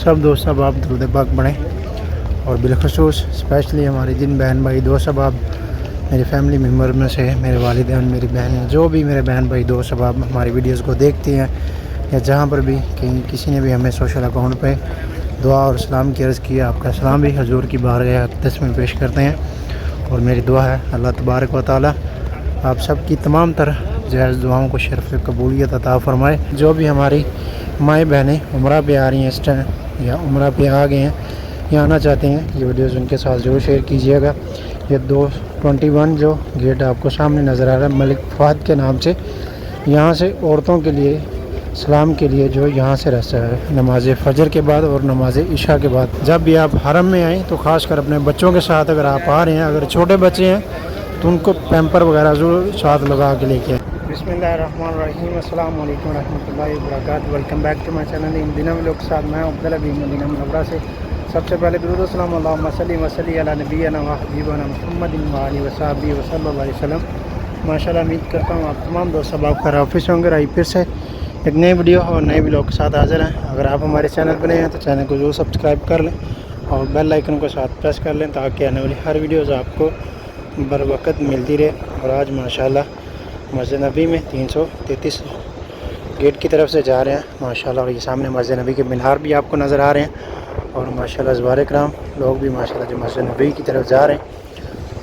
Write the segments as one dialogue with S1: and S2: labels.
S1: सब दोस्त अहबाब दरूद पाक बढ़ें और बिलखसूस स्पेशली हमारे जिन बहन भाई दोस्त अहबाब मेरी फैमिली मेम्बर में से मेरे वालिदैन मेरी बहन जो भी मेरे बहन भाई दोस्त अहबाब हमारी वीडियोस को देखती हैं या जहाँ पर भी कहीं किसी ने भी हमें सोशल अकाउंट पे दुआ और सलाम की अर्ज़ किया, आपका सलाम भी हजूर की बारगाह अक़दस में पेश करते हैं। और मेरी दुआ है अल्लाह तबारक व तआला आप सब की तमाम तरह जायज़ दुआओं को शरफ़ कबूलियत अता फ़रमाए। जो भी हमारी माएँ बहनें उम्रा पे आ रही हैं इस टाइम या उम्रा पे आ गए हैं या आना चाहते हैं, ये वीडियोज़ उनके साथ ज़रूर शेयर कीजिएगा। ये 221 जो गेट आपको सामने नज़र आ रहा है मलिक फ़हद के नाम से, यहाँ से औरतों के लिए सलाम के लिए जो यहाँ से रास्ता है नमाज फ़जर के बाद और नमाज इशा के बाद। जब भी आप हरम में आएँ तो ख़ासकर अपने बच्चों के साथ अगर आप आ रहे हैं, अगर छोटे बच्चे हैं तो उनको पैम्पर वगैरह ज़रूर साथ लगा के लेके आए। बिस्मिल्लाहिर्रहमानिर्रहीम, अस्सलाम वालेकुम रहमतुल्लाहि व बरकातहू। Welcome back to my channel इन दिनों में लोग के साथ मैं अब्दुल्ला बिन मदीना मुनव्वरा से। सबसे पहले दुरूद व सलाम अल्लाहुम्मा सल्ली व सल्ली अला नबिय्यिना व हबीबिना मुहम्मदिन व आलिहि व सहाबिहि व सल्लल्लाहु अलैहि वसल्लम। माशाल्लाह उम्मीद करता हूँ आप तमाम दोस्त अब आपका ऑफिस होंगे। आई फिर से एक नई वीडियो और नए ब्लॉग के साथ हाज़िर हैं। अगर आप हमारे चैनल पर नए हैं तो चैनल को जरूर सब्सक्राइब कर लें और बेल आइकन को साथ प्रेस कर लें ताकि आने वाली हर वीडियोज़ आपको बर वक़्त मिलती रहे। और आज माशाल्लाह मस्जिद नबी में 333 गेट की तरफ से जा रहे हैं माशाल्लाह। और ये सामने मस्जिद नबी के मीनार भी आपको नज़र आ रहे हैं और माशाल्लाह ज़वार कराम लोग भी माशाल्लाह जो मस्जिद नबी की तरफ जा रहे हैं।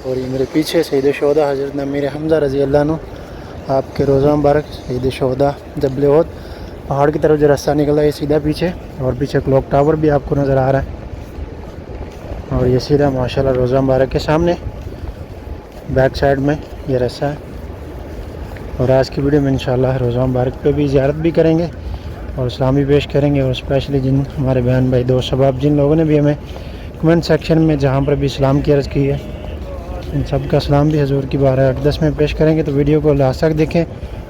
S1: और ये मेरे पीछे सैयद शोहदा हज़रत अमीर हमज़ा रज़ी अल्लाह अन्हु आपके रोज़ा मुबारक सैयद शोहदा जबल उहद पहाड़ की तरफ जो रास्ता निकला है सीधा पीछे, और पीछे क्लॉक टावर भी आपको नज़र आ रहा है। और ये सीधा माशाल्लाह रोज़ा मुबारक के सामने बैक साइड में ये रास्ता है। और आज की वीडियो में इंशाल्लाह रोज़ा मुबारक पे भी ज़ियारत भी करेंगे और सलाम भी पेश करेंगे। और स्पेशली जिन हमारे बहन भाई दोस्त अहबाब जिन लोगों ने भी हमें कमेंट सेक्शन में जहाँ पर भी सलाम की अर्ज़ की है, इन सब का सलाम भी हजूर की बारगाह अक़दस में पेश करेंगे। तो वीडियो को लास्ट तक देखें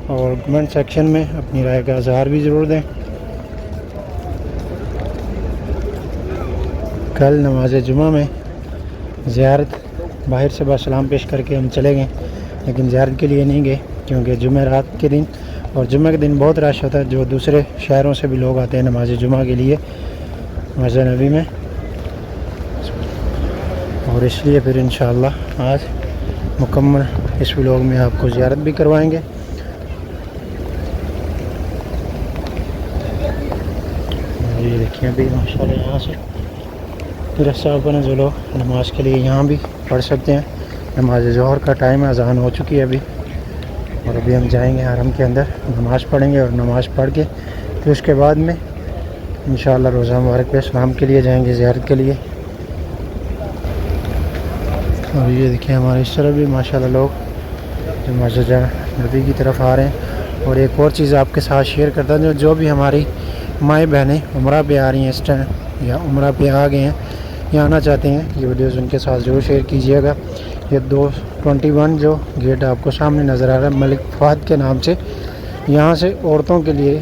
S1: और कमेंट सेक्शन में अपनी राय का इज़हार भी ज़रूर दें। कल नमाज जुमा में ज़ियारत बाहर से बस सलाम पेश करके हम चले गए, लेकिन ज़ियारत के लिए नहीं गए क्योंकि जुमे रात के दिन और जुमे के दिन बहुत रश होता है। जो दूसरे शहरों से भी लोग आते हैं नमाज जुमा के लिए मस्जिद नबी में, और इसलिए फिर इंशाअल्लाह आज मुकम्मल इस व्लॉग में आपको ज़ियारत भी करवाएंगे। ये देखिए अभी माशाल्लाह यहाँ से रास्ता ओपन है, जो लोग नमाज के लिए यहाँ भी पढ़ सकते हैं। नमाज ज़ोहर का टाइम है, अज़ान हो चुकी है अभी, और अभी हम जाएंगे हरम के अंदर नमाज़ पढ़ेंगे और नमाज़ पढ़ के फिर उसके बाद में इंशाअल्लाह रोज़ा मुबारक पे सलाम के लिए जाएंगे ज़ियारत के लिए। और ये देखिए हमारे इस तरफ भी माशाल्लाह लोग जो मस्जिद नबी की तरफ आ रहे हैं। और एक और चीज़ आपके साथ शेयर करता हूँ, जो भी हमारी माएँ बहनें उम्रा पे आ रही हैं इस टाइम या उम्रा पे आ गए हैं या आना चाहते हैं, ये वीडियोज़ उनके साथ ज़रूर शेयर कीजिएगा। ये 221 जो गेट आपको सामने नज़र आ रहा है मलिक फ़हद के नाम से, यहाँ से औरतों के लिए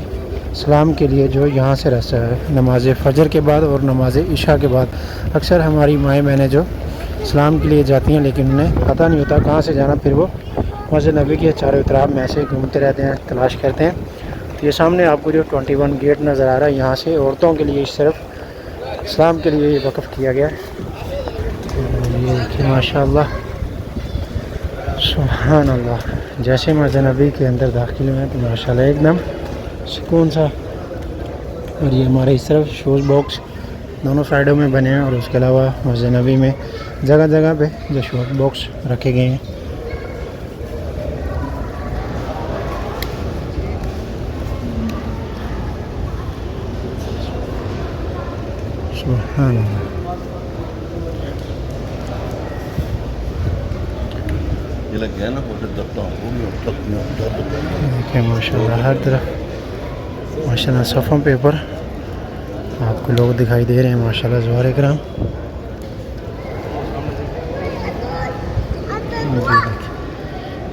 S1: सलाम के लिए जो यहाँ से रास्ता है नमाज फ़जर के बाद और नमाज इशा के बाद। अक्सर हमारी माएँ बहनें जो सलाम के लिए जाती हैं लेकिन उन्हें पता नहीं होता कहाँ से जाना, फिर वो मस्जिद नबी के चारों तरफ में ऐसे घूमते रहते हैं, तलाश करते हैं। तो ये सामने आपको जो 21 गेट नज़र आ रहा है, यहाँ से औरतों के लिए इस तरफ सलाम के लिए वक़्फ़ किया गया है। ये देखिए माशाल्लाह सुभान अल्लाह, जैसे मस्जिद नबी के अंदर दाखिल हुए तो माशाल्लाह एकदम सुकून सा। और ये हमारे इस तरफ शूज़ बॉक्स दोनों साइडों में बने हैं और उसके अलावा मस्जिद नबी में जगह जगह पे जो शूज़ बॉक्स रखे गए हैं। सुभान अल्लाह, देखिए माशाल्लाह हर तरफ माशाल्लाह सफ़ों पे ऊपर आपको लोग दिखाई दे रहे हैं माशाल्लाह ज़वार कराम।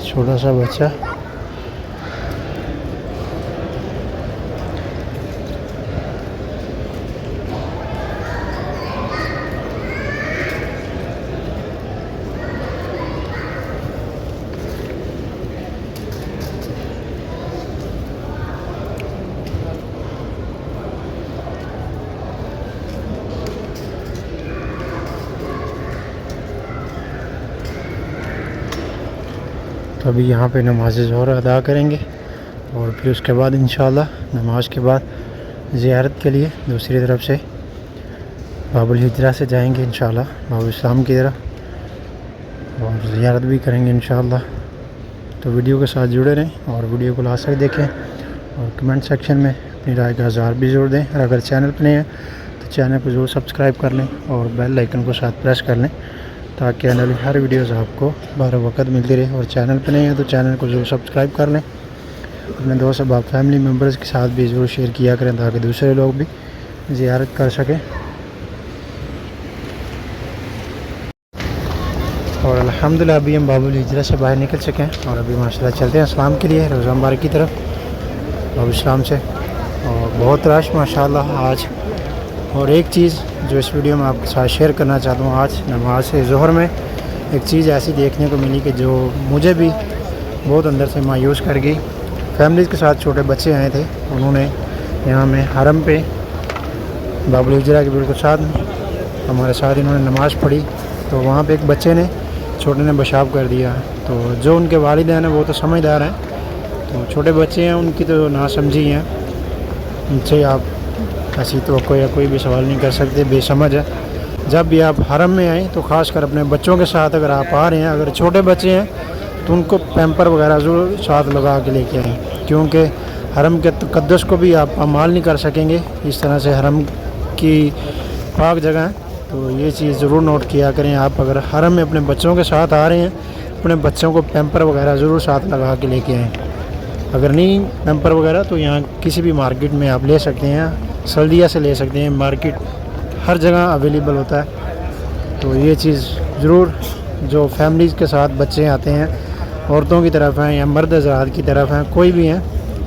S1: छोटा सा बच्चा तो अभी यहाँ पे नमाज ज़ोहर अदा करेंगे और फिर उसके बाद इंशाअल्लाह नमाज के बाद ज़ियारत के लिए दूसरी तरफ से बाबुल हिजरा से जाएंगे इंशाअल्लाह बाबुल इस्लाम की तरफ और ज़ियारत भी करेंगे इंशाअल्लाह। तो वीडियो के साथ जुड़े रहें और वीडियो को लास्ट तक देखें और कमेंट सेक्शन में अपनी राय का इज़हार भी ज़रूर दें। और अगर चैनल पर नए हैं तो चैनल को ज़रूर सब्सक्राइब कर लें और बेल आइकन को साथ प्रेस कर लें ताकि आने वाली हर वीडियोज़ आपको बर वक्त मिलती रहे। और चैनल पर नए हैं तो चैनल को ज़रूर सब्सक्राइब कर लें। अपने दोस्त अहबाब फैमिली मेम्बर्स के साथ भी ज़रूर शेयर किया करें ताकि दूसरे लोग भी ज़ियारत कर सकें। और अल्हम्दुलिल्लाह अभी हम बाबुल हिजरा से बाहर निकल सके हैं और अभी माशाल्लाह चलते हैं इस्लाम के लिए रोज़ा मुबारक की तरफ बाबुल इस्लाम से। और बहुत रश माशाल्लाह आज। और एक चीज़ जो इस वीडियो में आपके साथ शेयर करना चाहता हूँ, आज नमाज ज़ोहर में एक चीज़ ऐसी देखने को मिली कि जो मुझे भी बहुत अंदर से मायूस कर गई। फैमिलीज़ के साथ छोटे बच्चे आए थे, उन्होंने यहाँ में हरम पे बाबुल हिजरा के बिल्कुल साथ हमारे साथ इन्होंने नमाज़ पढ़ी। तो वहाँ पे एक बच्चे ने छोटे ने पेशाब कर दिया। तो जो उनके वालिदैन हैं वो तो समझदार हैं, तो छोटे बच्चे हैं उनकी तो नासमझी हैं, उनसे आप ऐसी तो कोई भी सवाल नहीं कर सकते, बेसमझ है। जब भी आप हरम में आएँ तो ख़ासकर अपने बच्चों के साथ अगर आप आ रहे हैं, अगर छोटे बच्चे हैं तो उनको पैम्पर वगैरह ज़रूर साथ लगा के लेके आएँ, क्योंकि हरम के तक़द्दुस को भी आप पामाल नहीं कर सकेंगे। इस तरह से हरम की पाक जगह है, तो ये चीज़ ज़रूर नोट किया करें। आप अगर हरम में अपने बच्चों के साथ आ रहे हैं, अपने बच्चों को पैम्पर वगैरह ज़रूर साथ लगा के लेके आएँ। अगर नहीं पैम्पर वगैरह तो यहाँ किसी भी मार्केट में आप ले सकते हैं, सल्दिया से ले सकते हैं, मार्केट हर जगह अवेलेबल होता है। तो ये चीज़ ज़रूर जो फैमिलीज़ के साथ बच्चे आते हैं, औरतों की तरफ हैं या मर्द हज़रात की तरफ हैं, कोई भी हैं,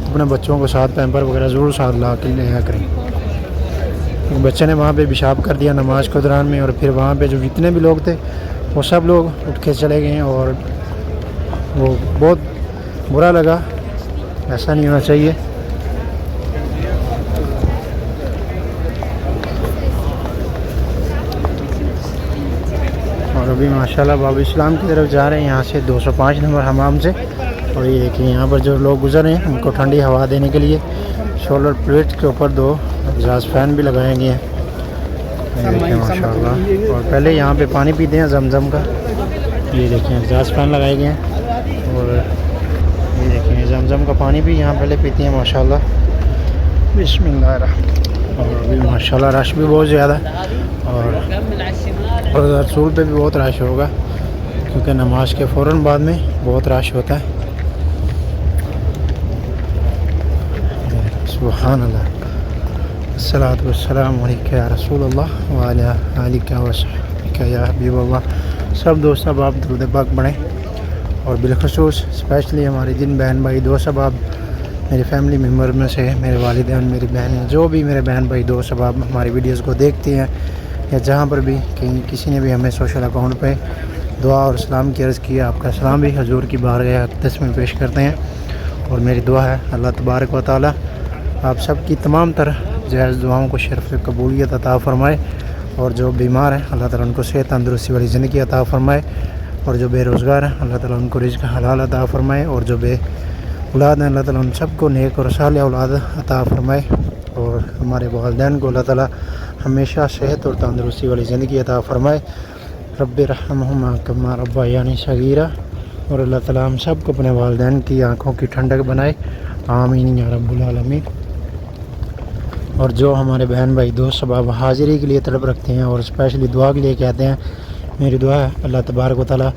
S1: अपने बच्चों को साथ पैम्पर वगैरह ज़रूर साथ ला के ले आया करें। बच्चे ने वहाँ पे पेशाब कर दिया नमाज के दौरान में, और फिर वहाँ पे जो जितने भी लोग थे वो सब लोग उठ के चले गए और वो बहुत बुरा लगा। ऐसा नहीं होना चाहिए। और अभी माशाल्लाह बाबुल इस्लाम की तरफ जा रहे हैं यहाँ से 205 नंबर हमाम से। और ये देखिए यहाँ पर जो लोग गुजर रहे हैं उनको ठंडी हवा देने के लिए सोलर प्लेट के ऊपर 2 एग्जॉस्ट फैन भी लगाए गए हैं। ये देखिए माशाल्लाह। और पहले यहाँ पे पानी पीते हैं जमजम का, ये देखिए एग्जॉस्ट फैन लगाए गए हैं। और ये देखिए जमजम का पानी भी यहाँ पहले पीते हैं माशाल्लाह। बिस्मिल्लाह। और अभी माशाल्लाह रश भी बहुत ज़्यादा है और रसूल पे भी बहुत रश होगा, क्योंकि नमाज के फ़ौरन बाद में बहुत रश होता है। सुभान अल्लाह, अस्सलातु वस्सलामु अलैका या रसूलल्लाह व अला आलिका व सहबिका या हबीबल्लाह। सब दोस्त अब आप दुरूद पाक पढ़ें और बिलखसूस स्पेशली हमारे जिन बहन भाई दोस्त अहबाब मेरे फैमिली मेम्बर में से मेरे वालिदैन मेरी बहनें, जो भी मेरे बहन भाई दोस्त अहबाब हमारी वीडियोस को देखते हैं या जहाँ पर भी कहीं किसी ने भी हमें सोशल अकाउंट पे दुआ और सलाम की अर्ज़ किया, आपका सलाम भी हजूर की बारगाह अक़दस में पेश करते हैं। और मेरी दुआ है अल्लाह तबारक व तआला आप सब की तमाम तरह जायज़ दुआओं को शरफ़ कबूलियत अता फ़रमाए। और जो बीमार हैं अल्लाह ताला उनको सेहत तंदुरुस्ती वाली ज़िंदगी अता फ़रमाए। और जो बेरोज़गार हैं अल्लाह ताला उनको रिज़्क़ हलाल अता फ़रमाए। और जो बे औलाद हैं अल्लाह ताला उन सबको नेक और सालिह औलाद अता फ़रमाए। और हमारे वालिदैन को अल्लाह ताला हमेशा सेहत और तंदुरुस्ती वाली ज़िंदगी अता फ़रमाए। रब्बि रहमहुमा कमा रब्बयानी सगीरा। और अल्लाह ताला हम सब को अपने वालिदैन की आँखों की ठंडक बनाए, आमीन या रब्बुल आलमीन। और जो हमारे बहन भाई दोस्त अहबाब हाज़िरी के लिए तड़प रखते हैं और स्पेशली दुआ के लिए कहते हैं, मेरी दुआ है अल्लाह तबारक व तआला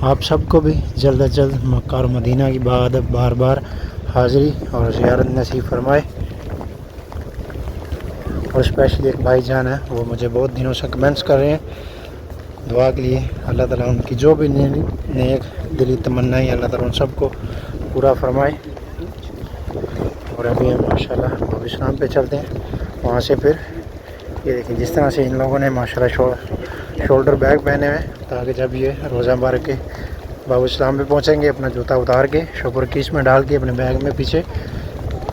S1: आप सबको भी जल्द अज जल्द मक्का और मदीना की बार बार हाज़िरी और ज़ियारत नसीब फरमाए। और स्पेशली एक भाई जान है, वो मुझे बहुत दिनों से कमेंट्स कर रहे हैं दुआ के लिए। अल्लाह ताला उनकी जो भी नेक दिली तमन्नाएं अल्लाह ताला उन सबको पूरा फरमाए। और अभी हम माशाल्लाह बाबुल इस्लाम पे चलते हैं, वहाँ से फिर ये देखिए जिस तरह से इन लोगों ने माशाल्लाह शोल्डर बैग पहने हुए हैं, ताकि जब ये रोज़ा मुबारक के बाबुल इस्लाम पे पहुँचेंगे अपना जूता उतार के शोपर कीस में डाल के अपने बैग में पीछे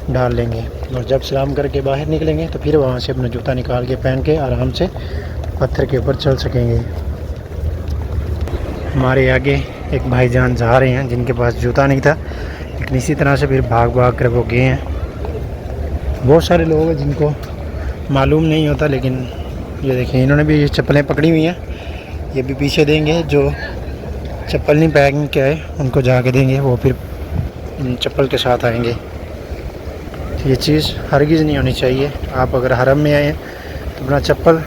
S1: डाल लेंगे। और जब सलाम करके बाहर निकलेंगे तो फिर वहाँ से अपना जूता निकाल के पहन के आराम से पत्थर के ऊपर चल सकेंगे। हमारे आगे एक भाईजान जा रहे हैं जिनके पास जूता नहीं था, लेकिन इसी तरह से फिर भाग भाग कर वो गए हैं। बहुत सारे लोग हैं जिनको मालूम नहीं होता, लेकिन ये देखें इन्होंने भी ये चप्पलें पकड़ी हुई हैं, ये भी पीछे देंगे। जो चप्पल नहीं पैकिंग के आए उनको जाके देंगे, वो फिर चप्पल के साथ आएंगे। ये चीज़ हरगिज़ नहीं होनी चाहिए। आप अगर हरम में आए तो अपना चप्पल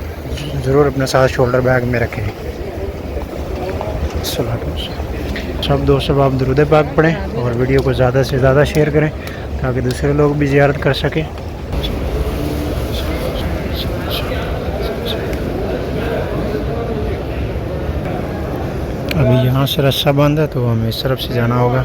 S1: ज़रूर अपने साथ शोल्डर बैग में रखें। सब दोस्त आप दुरूद पाक पढ़ें और वीडियो को ज़्यादा से ज़्यादा शेयर करें ताकि दूसरे लोग भी ज़ियारत कर सकें। अभी यहाँ से रास्ता बंद है तो हमें इस तरफ से जाना होगा।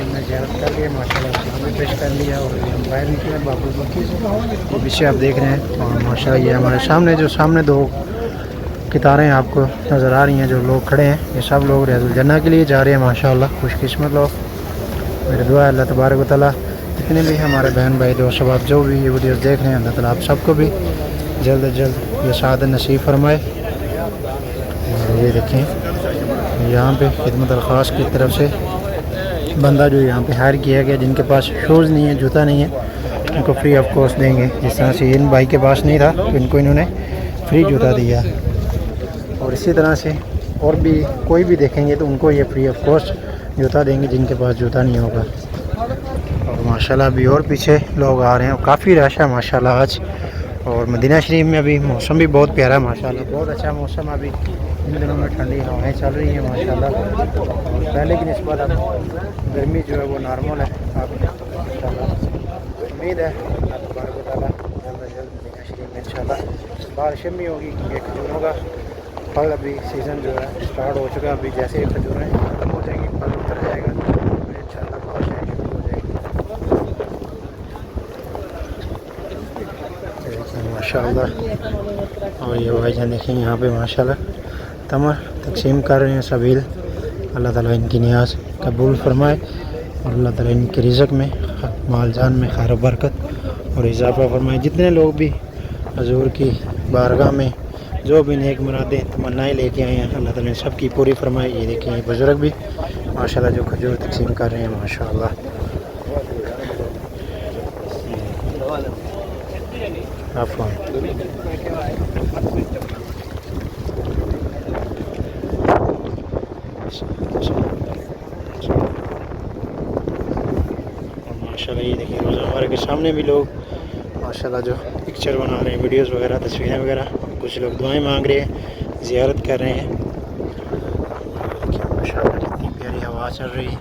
S1: हमने ज़ियारत कर लिया माशाल्लाह, हमें पेश कर लिया और हम बाहर निकले बाबू बक्की से। तो पीछे आप देख रहे हैं और माशाल्लाह ये हमारे सामने जो सामने दो कितारें आपको नज़र आ रही हैं, जो लोग खड़े हैं ये सब लोग रियाजुल जन्नह के लिए जा रहे हैं माशाल्लाह। खुशकिस्मत लोग। मेरी दुआ है अल्लाह तबारक व तआला जितने भी हमारे बहन भाई दोस्त आप जो भी ये वीडियोस देख रहे हैं, अल्लाह ताला आप सबको भी जल्द अज जल्द ये सादत नसीब फरमाए। और ये देखें यहाँ पे खिदमत ख़ास की तरफ से बंदा जो यहाँ पे हायर किया गया, जिनके पास शूज़ नहीं है, जूता नहीं है, उनको फ्री ऑफ कॉस्ट देंगे। जिस तरह से इन भाई के पास नहीं था तो इनको इन्होंने फ्री जूता दिया, और इसी तरह से और भी कोई भी देखेंगे तो उनको ये फ्री ऑफ कॉस्ट जूता देंगे जिनके पास जूता नहीं होगा। और माशाल्लाह अभी और पीछे लोग आ रहे हैं, काफ़ी रश है माशाल्लाह आज। और मदीना शरीफ में अभी मौसम भी बहुत प्यारा है माशाल्लाह, बहुत अच्छा मौसम। अभी इन दिनों में ठंडी हवाएं चल रही हैं माशाल्लाह, और पहले की निस्बत अब गर्मी जो है वो नॉर्मल है अब माशाल्लाह। उम्मीद है अल्लाह तबारक व तआला जल्द अज जल्द मदीना शरीफ में इंशाल्लाह बारिश भी होगी, क्योंकि खजूरों का फल अभी सीज़न जो है स्टार्ट हो चुका है। अभी जैसे ही खजूरें खत्म हो जाएंगी, फल उतर जाएगा, फिर इंशाल्लाह बारिशें शुरू हो जाएगी माशाल्लाह। और ये भाईजान देखें यहाँ पे माशाल्लाह तमर तकसीम कर रहे हैं सबील। अल्लाह ताला इनकी नियाज़ कबूल फरमाए और अल्लाह ताला इनके रिज़्क़ में माल जान में खैर बरकत और इजाफ़ा फरमाए। जितने लोग भी हजूर की बारगाह में जो भी नेक मुरादें तमन्नाएँ लेके आए हैं, अल्लाह ताला सब की पूरी फरमाए। ये देखें ये बुज़ुर्ग भी माशाल्लाह जो खजूर तकसीम कर रहे हैं माशाल्लाह। अफ़वान माशाल्लाह ये देखिए रोज़ा हमारे के सामने भी लोग माशाल्लाह जो पिक्चर बना रहे हैं, वीडियोस वगैरह, तस्वीरें वगैरह। कुछ लोग दुआएं मांग रहे हैं, ज़ियारत कर रहे हैं। देखिए माशाल्लाह कितनी प्यारी हवा चल रही है।